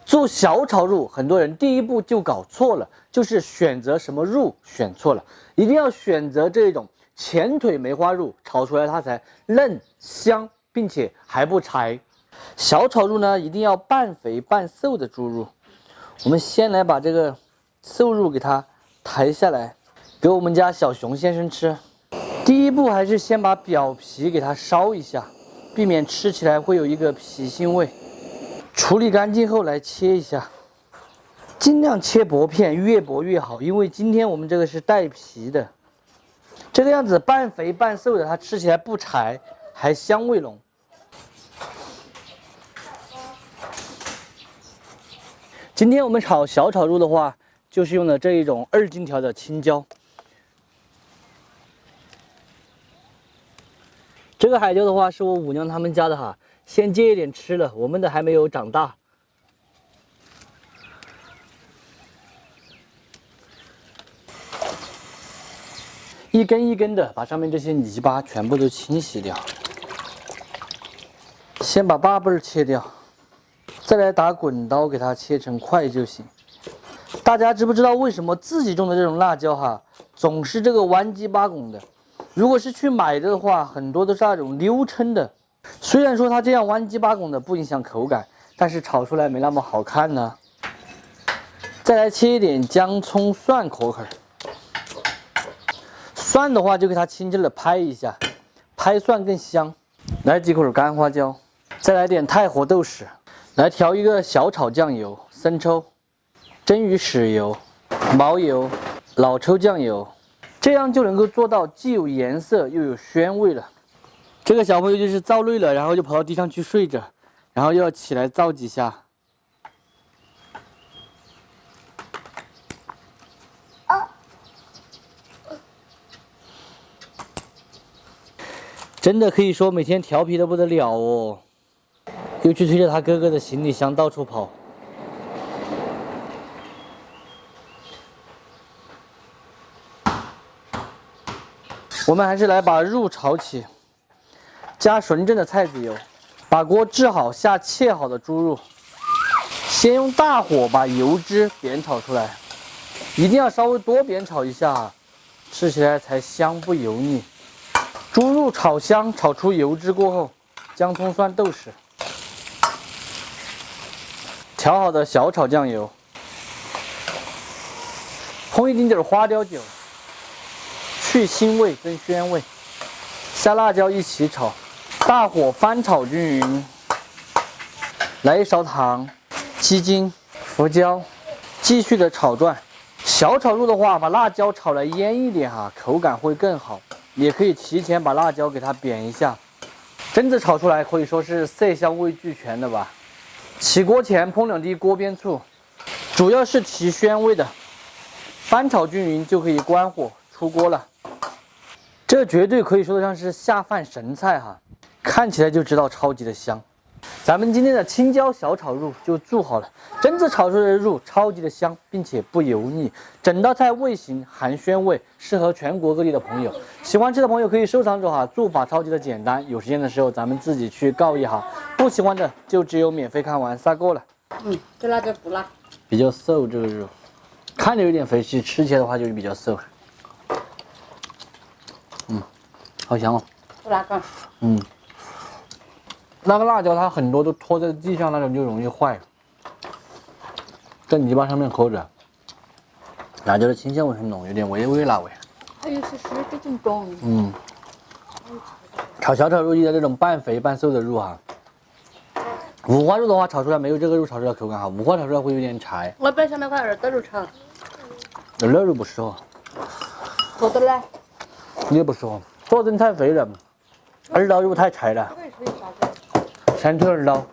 做小炒肉，很多人第一步就搞错了，就是选择什么肉选错了，一定要选择这种前腿梅花肉，炒出来它才嫩香，并且还不柴。小炒肉呢，一定要半肥半瘦的猪肉。我们先来把这个瘦肉给它抬下来，给我们家小熊先生吃。第一步还是先把表皮给它烧一下，避免吃起来会有一个皮腥味。处理干净后来切一下，尽量切薄片，越薄越好，因为今天我们这个是带皮的。这个样子半肥半瘦的，它吃起来不柴，还香味浓。今天我们炒小炒肉的话，就是用的这一种2荆条的青椒。这个海椒的话是我五娘他们家的哈，先借一点吃了，我们的还没有长大。一根一根的把上面这些泥巴全部都清洗掉。先把把背切掉，再来打滚刀给它切成块就行。大家知不知道为什么自己种的这种辣椒哈，总是这个弯鸡巴拱的？如果是去买的话，很多都是那种溜称的。虽然说它这样弯鸡巴拱的不影响口感，但是炒出来没那么好看呢。再来切一点姜、葱、蒜口口。蒜的话就给它轻轻的拍一下，拍蒜更香。来几口干花椒，再来点太活豆豉，来调一个小炒酱油、生抽、蒸鱼豉油、毛油、老抽酱油，这样就能够做到既有颜色又有鲜味了。这个小朋友就是造累了，然后就跑到地上去睡着，然后又要起来造几下。真的可以说每天调皮的不得了哦，又去推着他哥哥的行李箱到处跑。我们还是来把肉炒起，加纯正的菜籽油，把锅置好，下切好的猪肉，先用大火把油脂煸炒出来，一定要稍微多煸炒一下，吃起来才香不油腻。猪肉炒香，炒出油脂过后，姜、葱、蒜、豆豉，调好的小炒酱油，烹一丁点花雕酒，去腥味增鲜味，下辣椒一起炒，大火翻炒均匀，来一勺糖、鸡精、胡椒，继续的炒转。小炒肉的话，把辣椒炒来腌一点哈，口感会更好。也可以提前把辣椒给它煸一下，真的炒出来可以说是色香味俱全的吧。起锅前烹2滴锅边醋，主要是提鲜味的。翻炒均匀就可以关火出锅了。这绝对可以说得上是下饭神菜哈，看起来就知道超级的香。咱们今天的青椒小炒肉就做好了，真子炒出来的肉超级的香，并且不油腻，整道菜味型含鲜味，适合全国各地的朋友。喜欢吃的朋友可以收藏着哈，做法超级的简单，有时间的时候咱们自己去告一哈，不喜欢的就只有免费看完撒够了。这辣椒不辣，比较瘦这个肉，看着有点肥气，吃起来的话就是比较瘦。好香哦。不辣干。那个辣椒它很多都拖在地上，那种就容易坏，在泥巴上面扣着。辣椒的清香味很浓，有点微微辣味。它有些水这种重。炒小炒肉一的这种半肥半瘦的肉哈，五花肉的话炒出来没有这个肉炒出来口感好，五花炒出来会有点柴。我本想买块耳朵肉炒。耳朵肉不适合。做的嘞？也不适合，做真太肥了，耳朵肉太柴了。山腿耳朵。